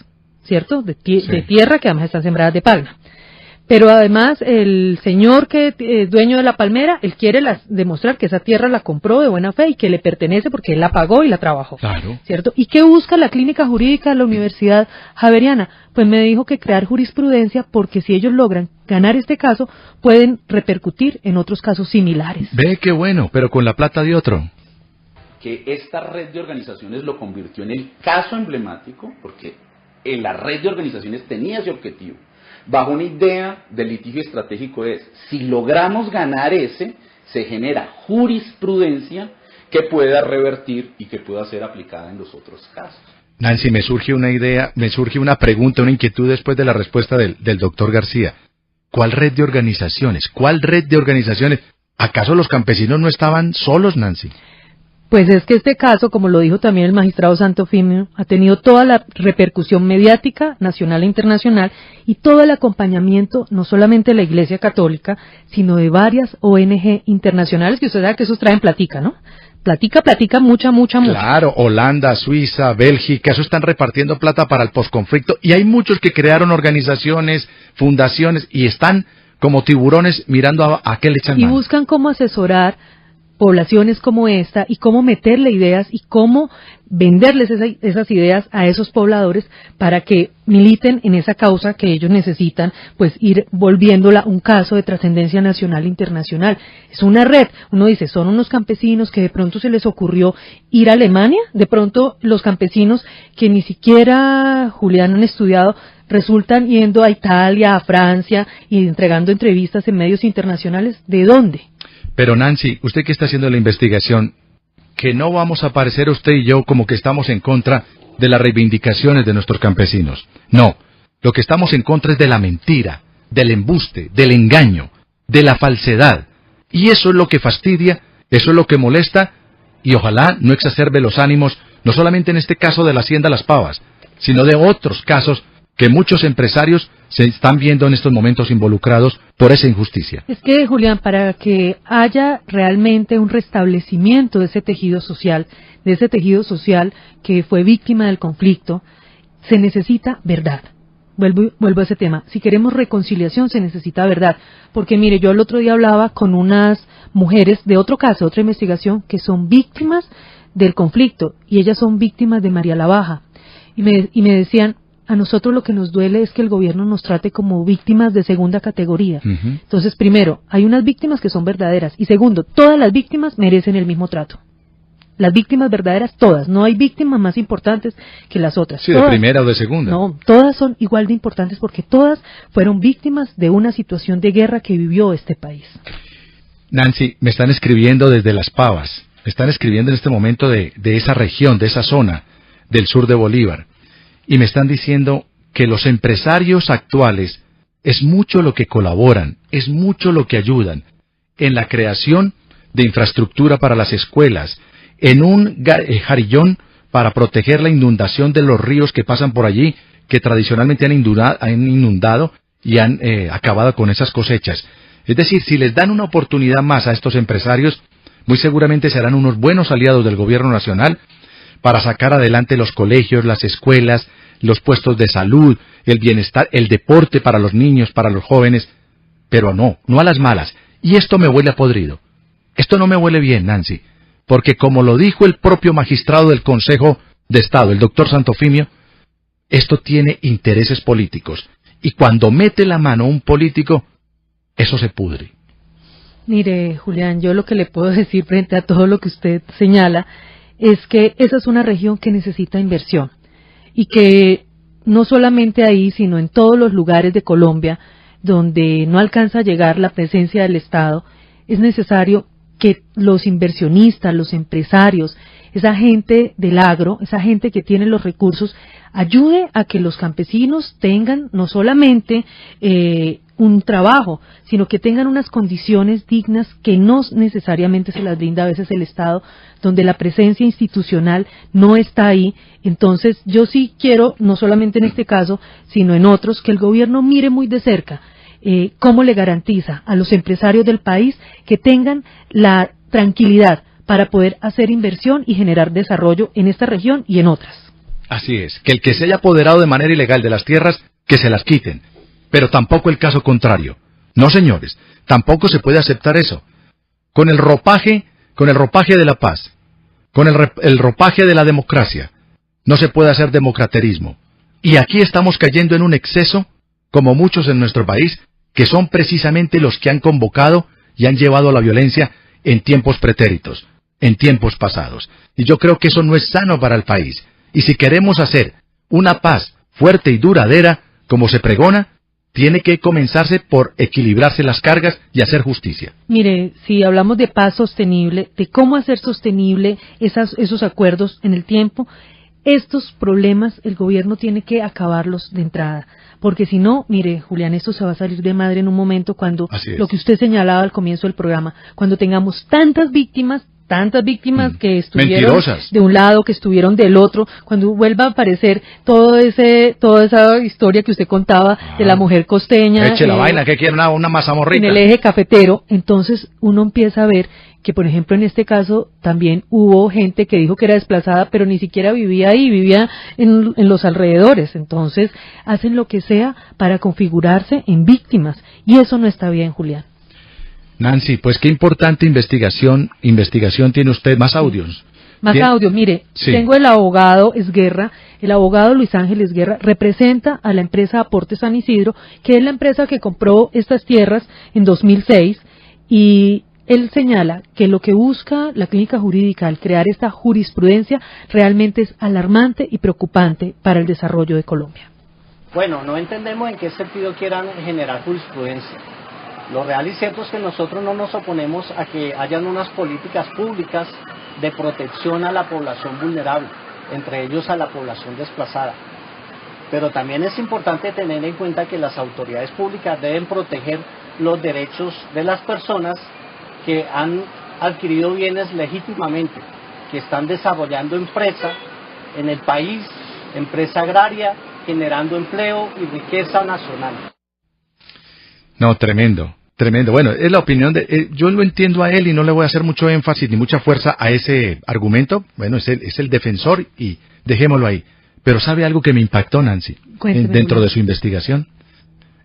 Speaker 2: ¿cierto? De tierra que además están sembradas de palma. Pero además el señor que es dueño de la palmera, él quiere demostrar que esa tierra la compró de buena fe y que le pertenece porque él la pagó y la trabajó.
Speaker 1: Claro.
Speaker 2: ¿Cierto? ¿Y qué busca la clínica jurídica de la Universidad Javeriana? Pues me dijo que crear jurisprudencia porque si ellos logran ganar este caso, pueden repercutir en otros casos similares.
Speaker 1: Ve qué bueno, pero con la plata de otro.
Speaker 8: Que esta red de organizaciones lo convirtió en el caso emblemático, porque en la red de organizaciones tenía ese objetivo. Bajo una idea del litigio estratégico es, si logramos ganar ese, se genera jurisprudencia que pueda revertir y que pueda ser aplicada en los otros casos.
Speaker 1: Nancy, me surge una idea, me surge una pregunta, una inquietud después de la respuesta del doctor García. ¿Cuál red de organizaciones? ¿Cuál red de organizaciones? ¿Acaso los campesinos no estaban solos, Nancy?
Speaker 2: Pues es que este caso, como lo dijo también el magistrado Santofimio, ha tenido toda la repercusión mediática, nacional e internacional, y todo el acompañamiento, no solamente de la Iglesia Católica, sino de varias ONG internacionales, que usted sabe que esos traen platica, ¿no? Platica, mucha.
Speaker 1: Claro, Holanda, Suiza, Bélgica, eso están repartiendo plata para el posconflicto, y hay muchos que crearon organizaciones, fundaciones, y están como tiburones mirando a qué le echan
Speaker 2: Y
Speaker 1: mano.
Speaker 2: buscan cómo asesorar poblaciones como esta y cómo meterle ideas y cómo venderles esas ideas a esos pobladores para que militen en esa causa que ellos necesitan, pues ir volviéndola un caso de trascendencia nacional e internacional. Es una red. Uno dice, son unos campesinos que de pronto se les ocurrió ir a Alemania, de pronto los campesinos que ni siquiera, Julián, han estudiado, resultan yendo a Italia, a Francia y entregando entrevistas en medios internacionales. ¿De dónde?
Speaker 1: Pero Nancy, usted que está haciendo la investigación, que no vamos a aparecer usted y yo como que estamos en contra de las reivindicaciones de nuestros campesinos. No, lo que estamos en contra es de la mentira, del embuste, del engaño, de la falsedad. Y eso es lo que fastidia, eso es lo que molesta, y ojalá no exacerbe los ánimos, no solamente en este caso de la Hacienda Las Pavas, sino de otros casos que muchos empresarios se están viendo en estos momentos involucrados por esa injusticia.
Speaker 2: Es que, Julián, para que haya realmente un restablecimiento de ese tejido social que fue víctima del conflicto, se necesita verdad. Vuelvo a ese tema. Si queremos reconciliación, se necesita verdad. Porque, mire, yo el otro día hablaba con unas mujeres de otro caso, otra investigación, que son víctimas del conflicto, y ellas son víctimas de María la Baja. Y me decían, a nosotros lo que nos duele es que el gobierno nos trate como víctimas de segunda categoría. Entonces, primero, hay unas víctimas que son verdaderas, y segundo, todas las víctimas merecen el mismo trato. Las víctimas verdaderas, todas. No hay víctimas más importantes que las otras.
Speaker 1: Sí,
Speaker 2: todas,
Speaker 1: de primera o de segunda.
Speaker 2: No, todas son igual de importantes porque todas fueron víctimas de una situación de guerra que vivió este país.
Speaker 1: Nancy, me están escribiendo desde Las Pavas. Me están escribiendo en este momento de esa región, de esa zona del sur de Bolívar. Y me están diciendo que los empresarios actuales es mucho lo que colaboran, es mucho lo que ayudan en la creación de infraestructura para las escuelas, en un jarillón para proteger la inundación de los ríos que pasan por allí, que tradicionalmente han inundado y han acabado con esas cosechas. Es decir, si les dan una oportunidad más a estos empresarios, muy seguramente serán unos buenos aliados del gobierno nacional para sacar adelante los colegios, las escuelas, los puestos de salud, el bienestar, el deporte para los niños, para los jóvenes, pero no a las malas. Y esto me huele a podrido. Esto no me huele bien, Nancy, porque como lo dijo el propio magistrado del Consejo de Estado, el doctor Santofimio, esto tiene intereses políticos. Y cuando mete la mano un político, eso se pudre.
Speaker 2: Mire, Julián, yo lo que le puedo decir frente a todo lo que usted señala es que esa es una región que necesita inversión y que no solamente ahí, sino en todos los lugares de Colombia donde no alcanza a llegar la presencia del Estado, es necesario que los inversionistas, los empresarios, esa gente del agro, esa gente que tiene los recursos, ayude a que los campesinos tengan no solamente un trabajo, sino que tengan unas condiciones dignas que no necesariamente se las brinda a veces el Estado, donde la presencia institucional no está ahí. Entonces yo sí quiero, no solamente en este caso, sino en otros, que el gobierno mire muy de cerca cómo le garantiza a los empresarios del país que tengan la tranquilidad para poder hacer inversión y generar desarrollo en esta región y en otras.
Speaker 1: Así es, que el que se haya apoderado de manera ilegal de las tierras, que se las quiten. Pero tampoco el caso contrario. No, señores, tampoco se puede aceptar eso. Con el ropaje de la paz, con el ropaje de la democracia, no se puede hacer democraterismo. Y aquí estamos cayendo en un exceso, como muchos en nuestro país, que son precisamente los que han convocado y han llevado a la violencia en tiempos pretéritos, en tiempos pasados. Y yo creo que eso no es sano para el país. Y si queremos hacer una paz fuerte y duradera, como se pregona, tiene que comenzarse por equilibrarse las cargas y hacer justicia.
Speaker 2: Mire, si hablamos de paz sostenible, de cómo hacer sostenible esos acuerdos en el tiempo, estos problemas el gobierno tiene que acabarlos de entrada. Porque si no, mire, Julián, esto se va a salir de madre en un momento cuando, lo que usted señalaba al comienzo del programa, cuando tengamos tantas víctimas que estuvieron mentirosas de un lado, que estuvieron del otro, cuando vuelva a aparecer toda esa historia que usted contaba de la mujer costeña.
Speaker 1: Eche la vaina, que quiere una mazamorrita.
Speaker 2: En el eje cafetero, entonces uno empieza a ver que, por ejemplo, en este caso también hubo gente que dijo que era desplazada, pero ni siquiera vivía ahí, vivía en los alrededores. Entonces hacen lo que sea para configurarse en víctimas Y eso no está bien, Julián.
Speaker 1: Nancy, pues qué importante investigación tiene usted. Más audios.
Speaker 2: Más audios, mire,
Speaker 1: sí.
Speaker 2: Tengo el abogado Esguerra, el abogado Luis Ángel Esguerra, representa a la empresa Aporte San Isidro, que es la empresa que compró estas tierras en 2006, y él señala que lo que busca la clínica jurídica al crear esta jurisprudencia realmente es alarmante y preocupante para el desarrollo de Colombia.
Speaker 14: Bueno, no entendemos en qué sentido quieran generar jurisprudencia. Lo real y cierto es que nosotros no nos oponemos a que hayan unas políticas públicas de protección a la población vulnerable, entre ellos a la población desplazada. Pero también es importante tener en cuenta que las autoridades públicas deben proteger los derechos de las personas que han adquirido bienes legítimamente, que están desarrollando empresa en el país, empresa agraria, generando empleo y riqueza nacional.
Speaker 1: No, tremendo. Bueno, es la opinión de... yo lo entiendo a él y no le voy a hacer mucho énfasis ni mucha fuerza a ese argumento. Bueno, es el defensor y dejémoslo ahí. Pero ¿sabe algo que me impactó, Nancy? Dentro de su investigación.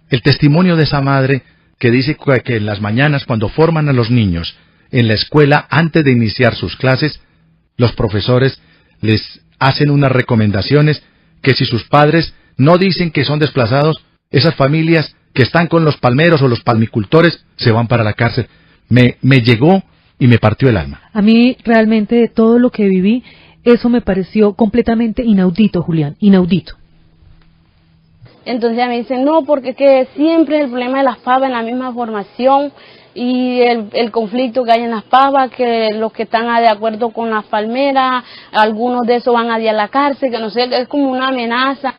Speaker 1: El testimonio de esa madre que dice que en las mañanas, cuando forman a los niños en la escuela, antes de iniciar sus clases, los profesores les hacen unas recomendaciones que si sus padres no dicen que son desplazados, esas familias que están con los palmeros o los palmicultores se van para la cárcel. Me llegó y me partió el alma.
Speaker 2: A mí realmente de todo lo que viví, eso me pareció completamente inaudito, Julián, inaudito.
Speaker 12: Entonces me dicen, no, porque que siempre el problema de las pavas en la misma formación y el conflicto que hay en las pavas, que los que están de acuerdo con las palmeras, algunos de esos van a ir a la cárcel, que no sé, es como una amenaza.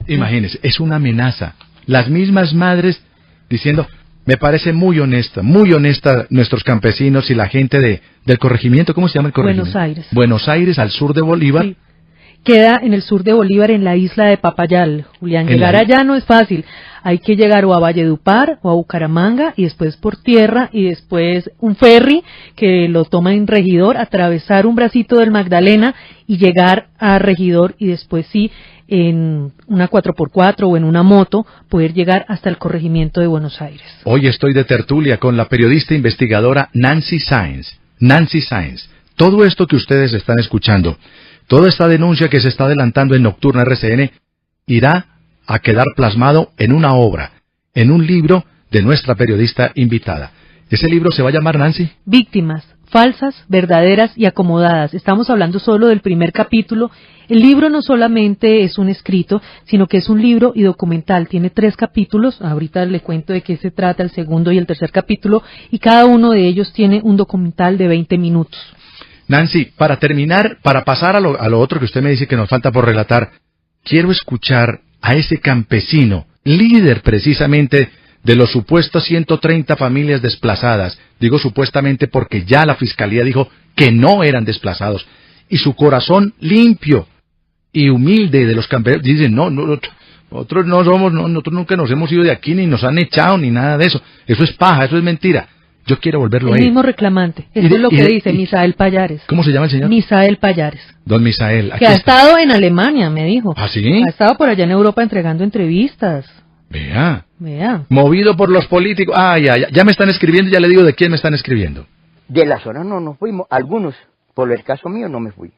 Speaker 1: Imagínense, es una amenaza. Las mismas madres diciendo, me parece muy honesta nuestros campesinos y la gente del corregimiento, ¿cómo se llama el corregimiento?
Speaker 2: Buenos Aires.
Speaker 1: Buenos Aires, al sur de Bolívar.
Speaker 2: Sí. Queda en el sur de Bolívar, en la isla de Papayal, Julián. Llegar allá no es fácil. Hay que llegar o a Valledupar o a Bucaramanga y después por tierra y después un ferry que lo toma en Regidor, atravesar un bracito del Magdalena y llegar a Regidor y después sí en una 4x4 o en una moto poder llegar hasta el corregimiento de Buenos Aires.
Speaker 1: Hoy estoy de tertulia con la periodista investigadora Nancy Sáenz. Nancy Sáenz, todo esto que ustedes están escuchando, toda esta denuncia que se está adelantando en Nocturna RCN, irá a quedar plasmado en una obra, en un libro de nuestra periodista invitada. ¿Ese libro se va a llamar, Nancy?
Speaker 2: Víctimas, falsas, verdaderas y acomodadas. Estamos hablando solo del primer capítulo. El libro no solamente es un escrito, sino que es un libro y documental. Tiene 3 capítulos. Ahorita le cuento de qué se trata el segundo y el tercer capítulo. Y cada uno de ellos tiene un documental de 20 minutos.
Speaker 1: Nancy, para terminar, para pasar a lo otro que usted me dice que nos falta por relatar, quiero escuchar a ese campesino, líder precisamente de los supuestos 130 familias desplazadas. Digo supuestamente porque ya la Fiscalía dijo que no eran desplazados. Y su corazón limpio y humilde de los campesinos dicen, nosotros no somos, nosotros nunca nos hemos ido de aquí, ni nos han echado, ni nada de eso. Eso es paja, eso es mentira. Yo quiero volverlo a ir.
Speaker 2: El mismo reclamante. Eso es lo que dice Misael Pallares.
Speaker 1: ¿Cómo se llama el señor?
Speaker 2: Misael Pallares.
Speaker 1: Don Misael.
Speaker 2: Que ha estado en Alemania, me dijo.
Speaker 1: ¿Ah, sí?
Speaker 2: Ha estado por allá en Europa entregando entrevistas.
Speaker 1: Vea.
Speaker 2: Vea.
Speaker 1: Movido por los políticos. Ya me están escribiendo, ya le digo de quién me están escribiendo.
Speaker 9: De la zona no nos fuimos, algunos. Por el caso mío no me fui.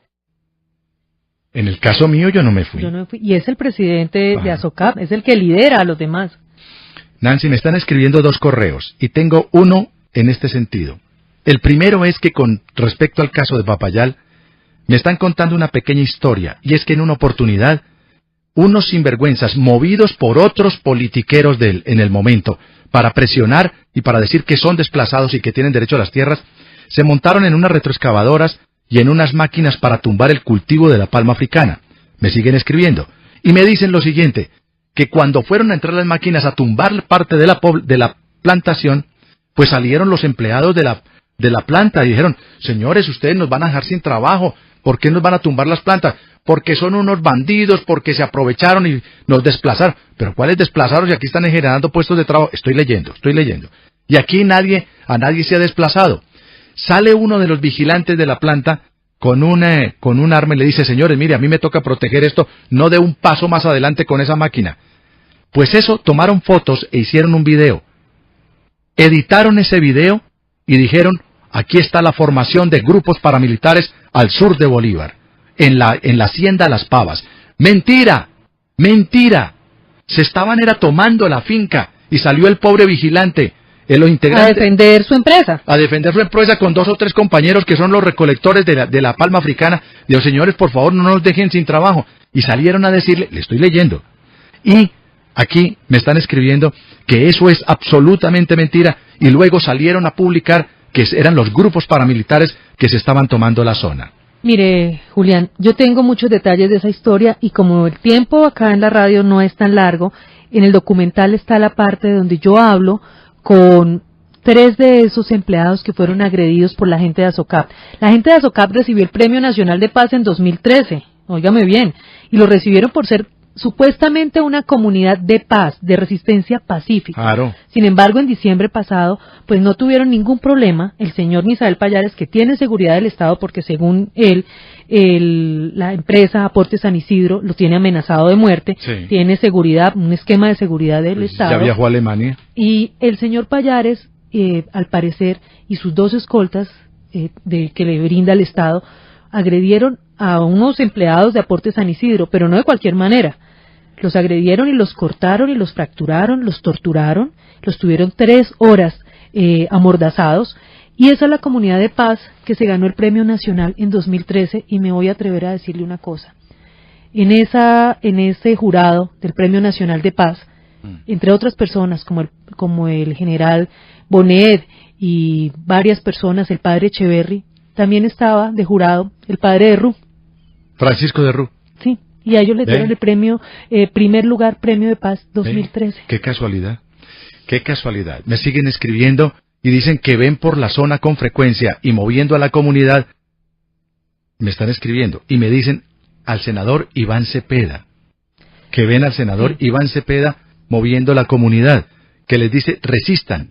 Speaker 1: En el caso mío yo no me fui.
Speaker 2: Yo no me fui. Y es el presidente de ASOCAP, es el que lidera a los demás.
Speaker 1: Nancy, me están escribiendo 2 correos y tengo uno en este sentido. El primero es que con respecto al caso de Papayal, me están contando una pequeña historia, y es que en una oportunidad, unos sinvergüenzas movidos por otros politiqueros en el momento, para presionar y para decir que son desplazados y que tienen derecho a las tierras, se montaron en unas retroexcavadoras y en unas máquinas para tumbar el cultivo de la palma africana. Me siguen escribiendo, y me dicen lo siguiente, que cuando fueron a entrar las máquinas a tumbar parte de la plantación, pues salieron los empleados de la planta y dijeron, señores, ustedes nos van a dejar sin trabajo, ¿por qué nos van a tumbar las plantas? Porque son unos bandidos, porque se aprovecharon y nos desplazaron. ¿Pero cuáles desplazaron si aquí están generando puestos de trabajo? Estoy leyendo. Y aquí a nadie se ha desplazado. Sale uno de los vigilantes de la planta con un arma y le dice, señores, mire, a mí me toca proteger esto, no dé un paso más adelante con esa máquina. Pues eso, tomaron fotos e hicieron un video. Editaron ese video y dijeron, aquí está la formación de grupos paramilitares al sur de Bolívar, en la hacienda Las Pavas. ¡Mentira! ¡Mentira! Se estaban tomando la finca y salió el pobre vigilante, los integrantes,
Speaker 2: a defender su empresa.
Speaker 1: A defender su empresa con 2 o 3 compañeros que son los recolectores de la palma africana. Digo, señores, por favor, no nos dejen sin trabajo. Y salieron a decirle, le estoy leyendo. Y aquí me están escribiendo que eso es absolutamente mentira. Y luego salieron a publicar que eran los grupos paramilitares que se estaban tomando la zona.
Speaker 2: Mire, Julián, yo tengo muchos detalles de esa historia y como el tiempo acá en la radio no es tan largo, en el documental está la parte donde yo hablo con 3 de esos empleados que fueron agredidos por la gente de Azocap. La gente de Azocap recibió el Premio Nacional de Paz en 2013, óigame bien, y lo recibieron por ser supuestamente una comunidad de paz, de resistencia pacífica.
Speaker 1: Claro.
Speaker 2: Sin embargo, en diciembre pasado, pues no tuvieron ningún problema. El señor Misael Pallares, que tiene seguridad del Estado, porque según él, la empresa Aportes San Isidro lo tiene amenazado de muerte,
Speaker 1: sí.
Speaker 2: Tiene seguridad, un esquema de seguridad del Estado.
Speaker 1: Ya viajó a Alemania.
Speaker 2: Y el señor Pallares, al parecer, y sus 2 escoltas que le brinda el Estado, agredieron a unos empleados de Aportes San Isidro, pero no de cualquier manera. Los agredieron y los cortaron y los fracturaron, los torturaron, los tuvieron 3 horas amordazados, y esa es la comunidad de paz que se ganó el Premio Nacional en 2013, y me voy a atrever a decirle una cosa. En ese jurado del Premio Nacional de Paz, entre otras personas como el general Bonet y varias personas, el padre Echeverry, también estaba de jurado el padre de Ru.
Speaker 1: Francisco de Ru.
Speaker 2: Sí, y a ellos les dieron el premio, primer lugar, Premio de Paz 2013.
Speaker 1: Qué casualidad, qué casualidad. Me siguen escribiendo y dicen que ven por la zona con frecuencia y moviendo a la comunidad. Me están escribiendo y me dicen al senador Iván Cepeda, que ven al senador Iván Cepeda moviendo la comunidad, que les dice resistan,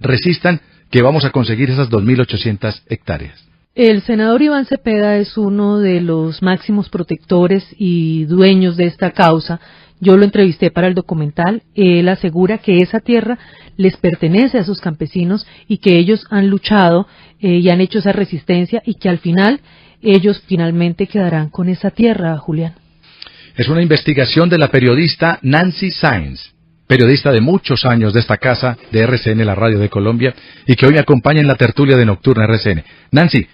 Speaker 1: que vamos a conseguir esas 2.800 hectáreas.
Speaker 2: El senador Iván Cepeda es uno de los máximos protectores y dueños de esta causa. Yo lo entrevisté para el documental. Él asegura que esa tierra les pertenece a sus campesinos y que ellos han luchado y han hecho esa resistencia y que al final ellos finalmente quedarán con esa tierra, Julián.
Speaker 1: Es una investigación de la periodista Nancy Sáenz, periodista de muchos años de esta casa de RCN, la radio de Colombia, y que hoy me acompaña en la tertulia de Nocturna RCN. Nancy,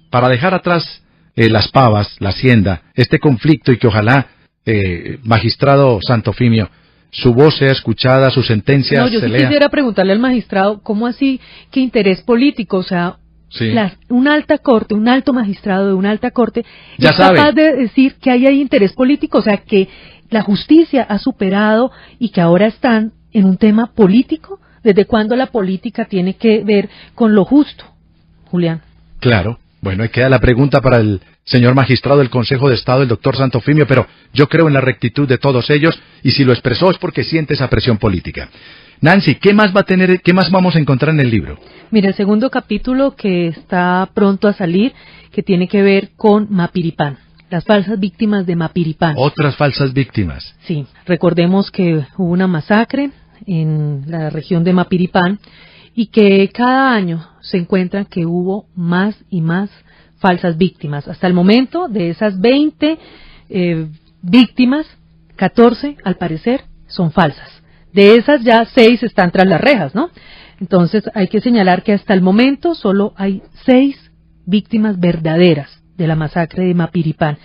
Speaker 1: para dejar atrás Las Pavas, la hacienda, este conflicto y que ojalá, magistrado Santofimio, su voz sea escuchada, su sentencia se lea.
Speaker 2: Yo quisiera preguntarle al magistrado, ¿cómo así qué interés político? O sea,
Speaker 1: sí.
Speaker 2: Un alto magistrado de una alta corte,
Speaker 1: ya
Speaker 2: es
Speaker 1: sabe.
Speaker 2: Capaz de decir que hay interés político, o sea, que la justicia ha superado y que ahora están en un tema político. ¿Desde cuándo la política tiene que ver con lo justo, Julián?
Speaker 1: Claro. Bueno, ahí queda la pregunta para el señor magistrado del Consejo de Estado, el doctor Santofimio, pero yo creo en la rectitud de todos ellos, y si lo expresó es porque siente esa presión política. Nancy, ¿qué más vamos a encontrar en el libro?
Speaker 2: Mira, el segundo capítulo que está pronto a salir, que tiene que ver con Mapiripán, las falsas víctimas de Mapiripán.
Speaker 1: Otras falsas víctimas.
Speaker 2: Sí, recordemos que hubo una masacre en la región de Mapiripán, y que cada año se encuentran que hubo más y más falsas víctimas. Hasta el momento, de esas 20 víctimas, 14, al parecer, son falsas. De esas ya 6 están tras las rejas, ¿no? Entonces hay que señalar que hasta el momento solo hay 6 víctimas verdaderas de la masacre de Mapiripán.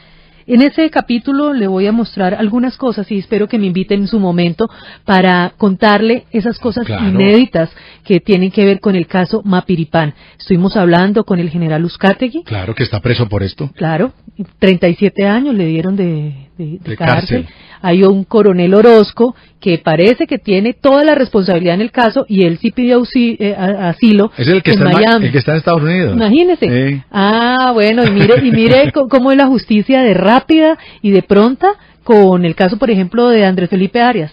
Speaker 2: En ese capítulo le voy a mostrar algunas cosas y espero que me inviten en su momento para contarle esas cosas inéditas que tienen que ver con el caso Mapiripán. Estuvimos hablando con el general Uzcategui.
Speaker 1: Claro, que está preso por esto.
Speaker 2: Claro, 37 años le dieron de cárcel. Hay un coronel Orozco que parece que tiene toda la responsabilidad en el caso y él sí pidió asilo.
Speaker 1: Es el que
Speaker 2: en Miami.
Speaker 1: El que está en Estados Unidos.
Speaker 2: Imagínese.
Speaker 1: Sí.
Speaker 2: Ah, bueno, y mire cómo es la justicia de rápida y de pronta con el caso, por ejemplo, de Andrés Felipe Arias.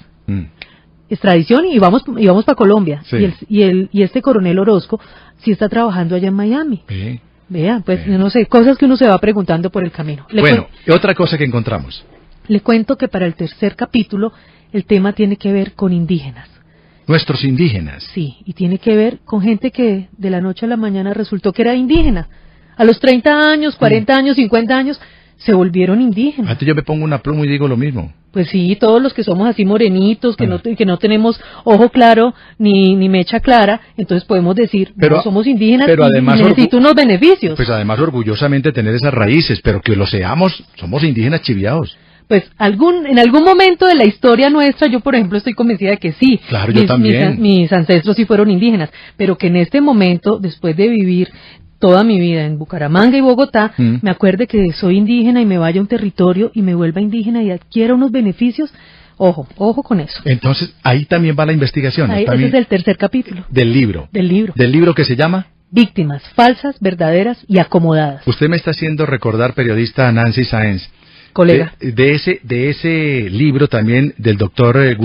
Speaker 2: Extradición y vamos para Colombia.
Speaker 1: Sí.
Speaker 2: Y este coronel Orozco sí está trabajando allá en Miami.
Speaker 1: Sí.
Speaker 2: Vea, pues no sé, cosas que uno se va preguntando por el camino.
Speaker 1: Bueno, otra cosa que encontramos.
Speaker 2: Le cuento que para el tercer capítulo el tema tiene que ver con indígenas.
Speaker 1: Nuestros indígenas.
Speaker 2: Sí, y tiene que ver con gente que de la noche a la mañana resultó que era indígena. A los 30 años, 40 años, 50 años, se volvieron indígenas.
Speaker 1: Antes yo me pongo una pluma y digo lo mismo.
Speaker 2: Pues sí, todos los que somos así morenitos, que no tenemos ojo claro ni mecha clara, entonces podemos decir, no somos indígenas
Speaker 1: pero
Speaker 2: y
Speaker 1: además
Speaker 2: necesito unos beneficios.
Speaker 1: Pues además orgullosamente tener esas raíces, pero que lo seamos, somos indígenas chiviados.
Speaker 2: Pues en algún momento de la historia nuestra, yo por ejemplo estoy convencida de que sí.
Speaker 1: Claro, yo también.
Speaker 2: Mis ancestros sí fueron indígenas, pero que en este momento, después de vivir toda mi vida en Bucaramanga y Bogotá, me acuerde que soy indígena y me vaya a un territorio y me vuelva indígena y adquiera unos beneficios. Ojo con eso.
Speaker 1: Entonces, ahí también va la investigación.
Speaker 2: Ese es el tercer capítulo.
Speaker 1: Del libro.
Speaker 2: Del libro.
Speaker 1: Del libro que se llama
Speaker 2: Víctimas, falsas, verdaderas y acomodadas.
Speaker 1: Usted me está haciendo recordar, periodista Nancy Sáenz,
Speaker 2: colega.
Speaker 1: De ese libro también del doctor Luis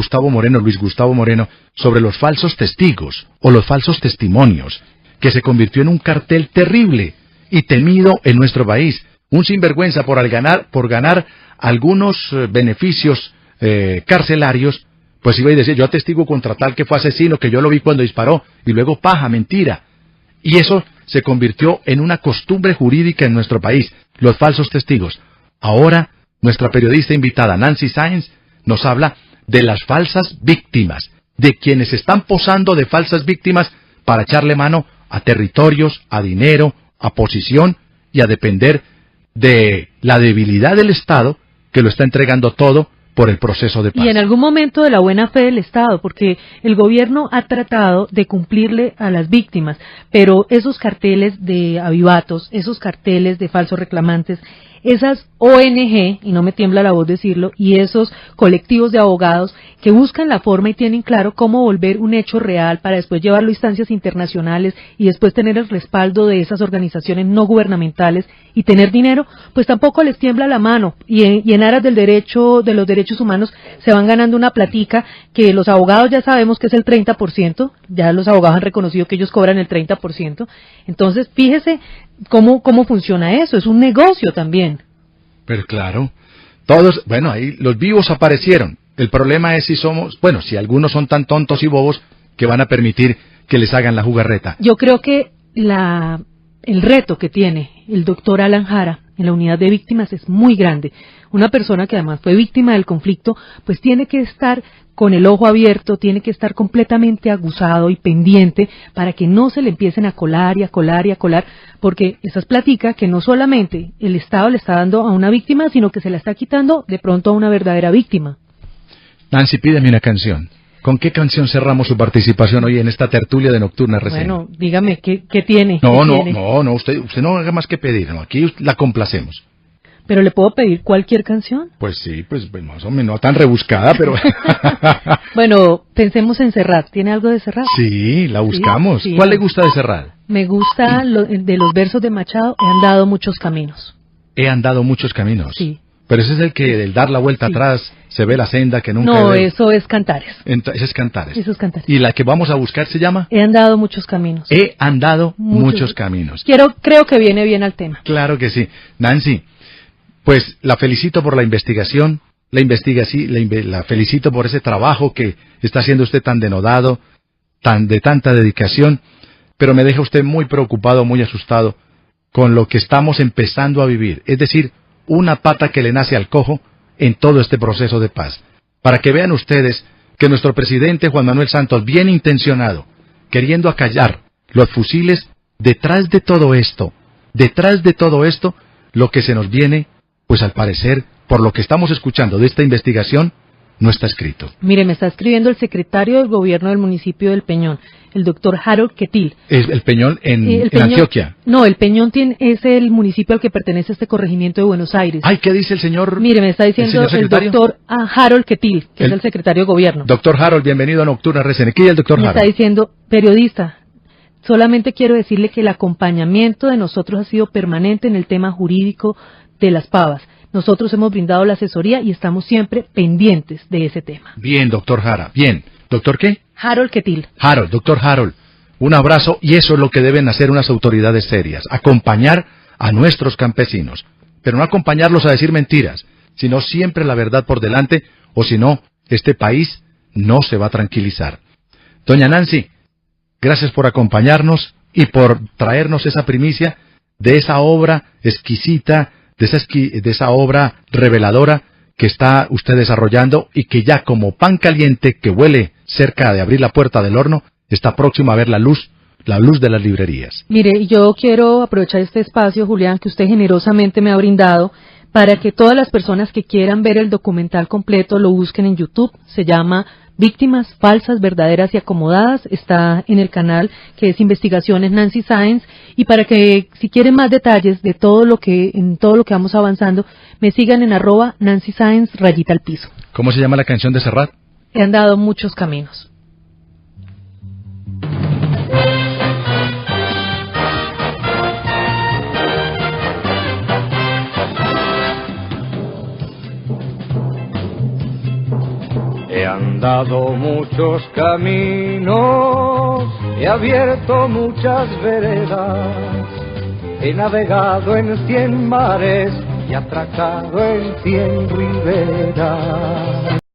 Speaker 1: Gustavo Moreno, sobre los falsos testigos o los falsos testimonios, que se convirtió en un cartel terrible y temido en nuestro país. Un sinvergüenza por ganar algunos beneficios carcelarios, pues iba y decía, yo atestigo contra tal que fue asesino, que yo lo vi cuando disparó, y luego mentira. Y eso se convirtió en una costumbre jurídica en nuestro país, los falsos testigos. Ahora, nuestra periodista invitada, Nancy Sáenz, nos habla de las falsas víctimas, de quienes están posando de falsas víctimas para echarle mano a territorios, a dinero, a posición y a depender de la debilidad del Estado que lo está entregando todo por el proceso de paz.
Speaker 2: Y en algún momento de la buena fe del Estado, porque el gobierno ha tratado de cumplirle a las víctimas, pero esos carteles de avivatos, esos carteles de falsos reclamantes, esas ONG, y no me tiembla la voz decirlo, y esos colectivos de abogados que buscan la forma y tienen claro cómo volver un hecho real para después llevarlo a instancias internacionales y después tener el respaldo de esas organizaciones no gubernamentales y tener dinero, pues tampoco les tiembla la mano y en aras de los derechos humanos se van ganando una platica que los abogados ya sabemos que es el 30%, ya los abogados han reconocido que ellos cobran el 30%, entonces fíjese cómo funciona eso, es un negocio también.
Speaker 1: Pero claro, ahí los vivos aparecieron. El problema es si algunos son tan tontos y bobos que van a permitir que les hagan la jugarreta.
Speaker 2: Yo creo que el reto que tiene el doctor Alan Jara en la unidad de víctimas es muy grande. Una persona que además fue víctima del conflicto, pues tiene que estar con el ojo abierto, tiene que estar completamente aguzado y pendiente para que no se le empiecen a colar, porque esas platica que no solamente el Estado le está dando a una víctima, sino que se la está quitando de pronto a una verdadera víctima.
Speaker 1: Nancy, pídeme una canción. ¿Con qué canción cerramos su participación hoy en esta tertulia de Nocturna RCN?
Speaker 2: Bueno, dígame, ¿qué tiene?
Speaker 1: No, usted no haga más que pedir, no, aquí la complacemos.
Speaker 2: ¿Pero le puedo pedir cualquier canción?
Speaker 1: Pues sí, pues más o menos, no tan rebuscada, pero...
Speaker 2: Bueno, pensemos en Serrat. ¿Tiene algo de Serrat?
Speaker 1: Sí, la buscamos.
Speaker 2: Sí.
Speaker 1: ¿Cuál le gusta de Serrat?
Speaker 2: Me gusta de los versos de Machado, he andado muchos caminos.
Speaker 1: He andado muchos caminos.
Speaker 2: Sí.
Speaker 1: Pero ese es el que, del dar la vuelta atrás, se ve la senda que nunca...
Speaker 2: No, eso es Cantares.
Speaker 1: Ese es Cantares.
Speaker 2: Eso es Cantares.
Speaker 1: ¿Y la que vamos a buscar se llama?
Speaker 2: He andado muchos caminos.
Speaker 1: He andado muchos caminos.
Speaker 2: Creo que viene bien al tema.
Speaker 1: Claro que sí. Nancy, pues la felicito por la investigación, la felicito por ese trabajo que está haciendo usted tan denodado, de tanta dedicación, pero me deja usted muy preocupado, muy asustado con lo que estamos empezando a vivir, es decir, una pata que le nace al cojo en todo este proceso de paz. Para que vean ustedes que nuestro presidente Juan Manuel Santos, bien intencionado, queriendo acallar los fusiles, detrás de todo esto, lo que se nos viene, pues al parecer, por lo que estamos escuchando de esta investigación, no está escrito.
Speaker 2: Mire, me está escribiendo el secretario del gobierno del municipio del Peñón, el doctor Harold Quetil.
Speaker 1: ¿Es el Peñón en Antioquia?
Speaker 2: No, el Peñón es el municipio al que pertenece este corregimiento de Buenos Aires.
Speaker 1: Ay, ¿qué dice el señor?
Speaker 2: Mire, me está diciendo el doctor Harold Quetil, que es el secretario de gobierno.
Speaker 1: Doctor Harold, bienvenido a Nocturna RCN. ¿Qué es el doctor Harold?
Speaker 2: Me está diciendo, periodista, solamente quiero decirle que el acompañamiento de nosotros ha sido permanente en el tema jurídico de las pavas. Nosotros hemos brindado la asesoría y estamos siempre pendientes de ese tema.
Speaker 1: Bien, doctor Jara, bien. ¿Doctor qué?
Speaker 2: Harold Quetil.
Speaker 1: Harold, doctor Harold, un abrazo, y eso es lo que deben hacer unas autoridades serias, acompañar a nuestros campesinos, pero no acompañarlos a decir mentiras, sino siempre la verdad por delante, o si no, este país no se va a tranquilizar. Doña Nancy, gracias por acompañarnos y por traernos esa primicia de esa obra exquisita, de esa obra reveladora que está usted desarrollando y que ya como pan caliente que huele cerca de abrir la puerta del horno, está próximo a ver la luz de las librerías.
Speaker 2: Mire, yo quiero aprovechar este espacio, Julián, que usted generosamente me ha brindado, para que todas las personas que quieran ver el documental completo lo busquen en YouTube. Se llama Víctimas Falsas, Verdaderas y Acomodadas. Está en el canal que es Investigaciones Nancy Sáenz. Y para que, si quieren más detalles de todo lo que vamos avanzando, me sigan en @Nancy Sáenz _.
Speaker 1: ¿Cómo se llama la canción de Serrat?
Speaker 2: He andado muchos caminos.
Speaker 15: He andado muchos caminos, he abierto muchas veredas, he navegado en 100 mares y atracado en 100 riberas.